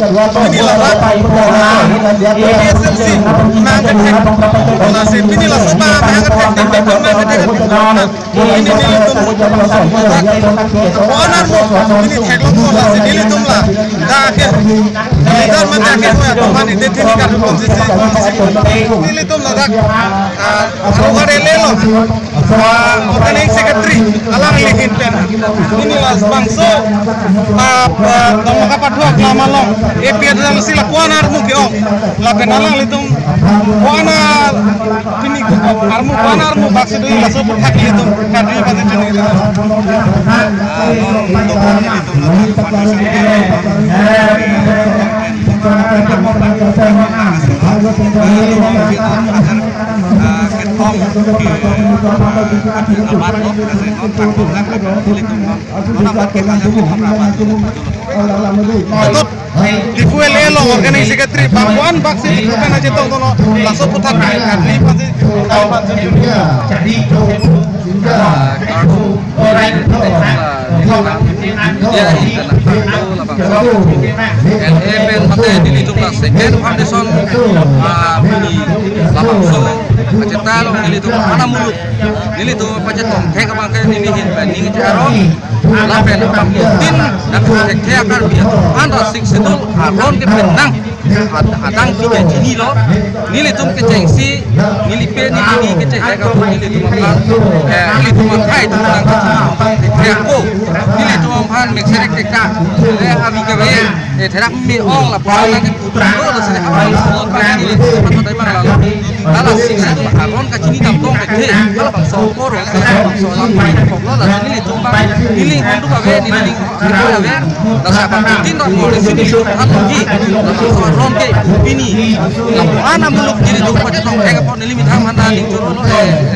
inilah ESLC mengagetkan nasib inilah sebab mengagetkan ini ini teknologi nasib ini tumlah akhir leader mengaget ya teman ini kan posisi ini tumlah dak kalau lelo organizing secretary alang lihin pen inilah bangso dong kapat dua kelamalong EPR dalam sila puan armu keo lapen alang litung puan ini armu puan armu bakso itu langsung berhak litung karena pada jenis di fuel lo organisasi ketri pakuan vaksin bukan aja tong tono langsung putar karena pasti jadi orang LEPN pakai di jumlah second foundation bini lapangso pacetan di itu mana mulut di itu pacetong kayak kemakai ini banding jaron lapen pamputin dan kayak akan biar anda sing sedul aron ke benang adang tiga jini lo nilai tum kecengsi nilai pe nilai keceng kayak kamu nilai tum makan nilai tum makai tum makan kayak aku nilai tum makan mixerek tekak nilai hari kewe terak mi ong lah pulang ke putra lo sudah awal semua pakai nilai tum atau dari mana lalu kalau sing sedul aron kacini tampung keceng kalau bang sokor kalau bang sokor pokok lah nilai tum nilai hendu kawe nilai kawe dah siapa putin dah boleh sini kan lagi ronke ini ana muluk jadi tu pada tong kayak apa nili mitham handa ning joro no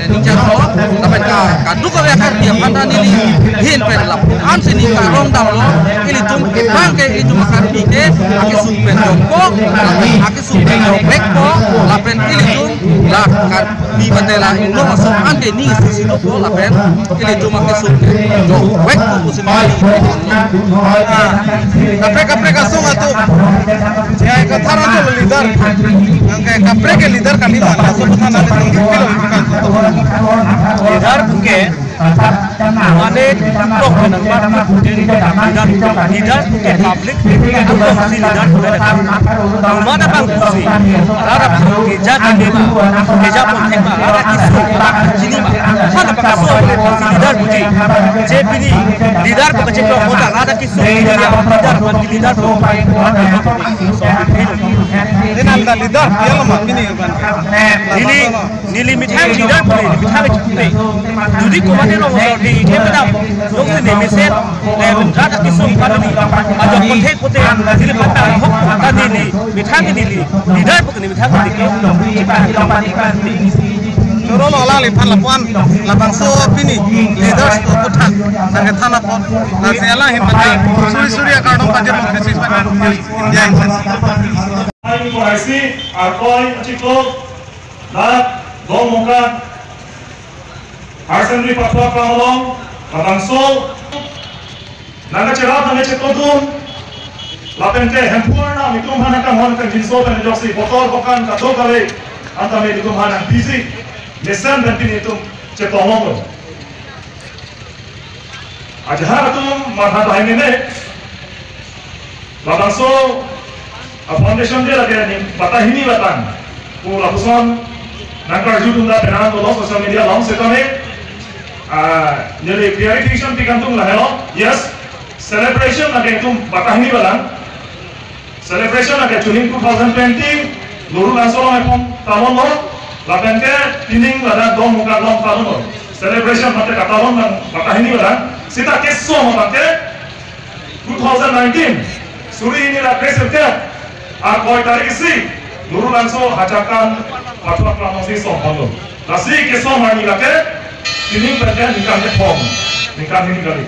ning jaro no tapi kadu ka ya dia handa nili hin pen lap an sini ka rong dam lo ili tum bang ke itu makar pike ake supen jongko ake supen jobek ko lapen ili tum la kan di batela indo masuk ande ni sido ko lapen ili tum ake supen jobek ko usimali kapre kasung atu ya kataran tuh leader angkai kapre ke leader kali mana sebutkan ada leader ke mana toh menangkat leader ke publik atau masih leader mana bang kursi ada kerja tema kerja politik ada isu sini mana pakai kursi leader buji jadi leader pakai cekok hotel ada isu leader leader ini anda leader dia lemah ini nili mithai leader boleh mithai boleh jadi komande lo di kepala lo ini mesin mendadak kisum pada ni ada pote nili pada hok nili mithai nili leader bukan mithai boleh Nurul olah lipan lapuan lapang so pini leaders putak sangat tanah pot nasi alah himpati suri akadong pajer mengkrisis pada India ini. Ini arkoi ciklo dak dong muka harsendri patwa pramolong lapang so naga cerah naga cekodun lapente hempurna mitum hana kan hon kan jinso dan joksi botol bukan kado kali antara mitum hana busy Nesan dan pini itu cetolong. Ajar tu marhat lain ini. Langsung foundation dia lagi ni batang ini batang. Langsung nangkar judul dah penahan tu social media long setone. Jadi clarification dikantung lah hello. Yes, celebration lagi itu batang ini batang. Celebration lagi Juni 2020. Luru langsung orang tahun lo. Lapan ke tining pada dong muka dong tahun celebration mata katalon dan mata ini pada sita keso mata 2019 suri ini lah present ke koi tarik isi luru langsung hajakan patwa promosi soholo nasi keso mani lake tining pada nikah ke form nikah ini kali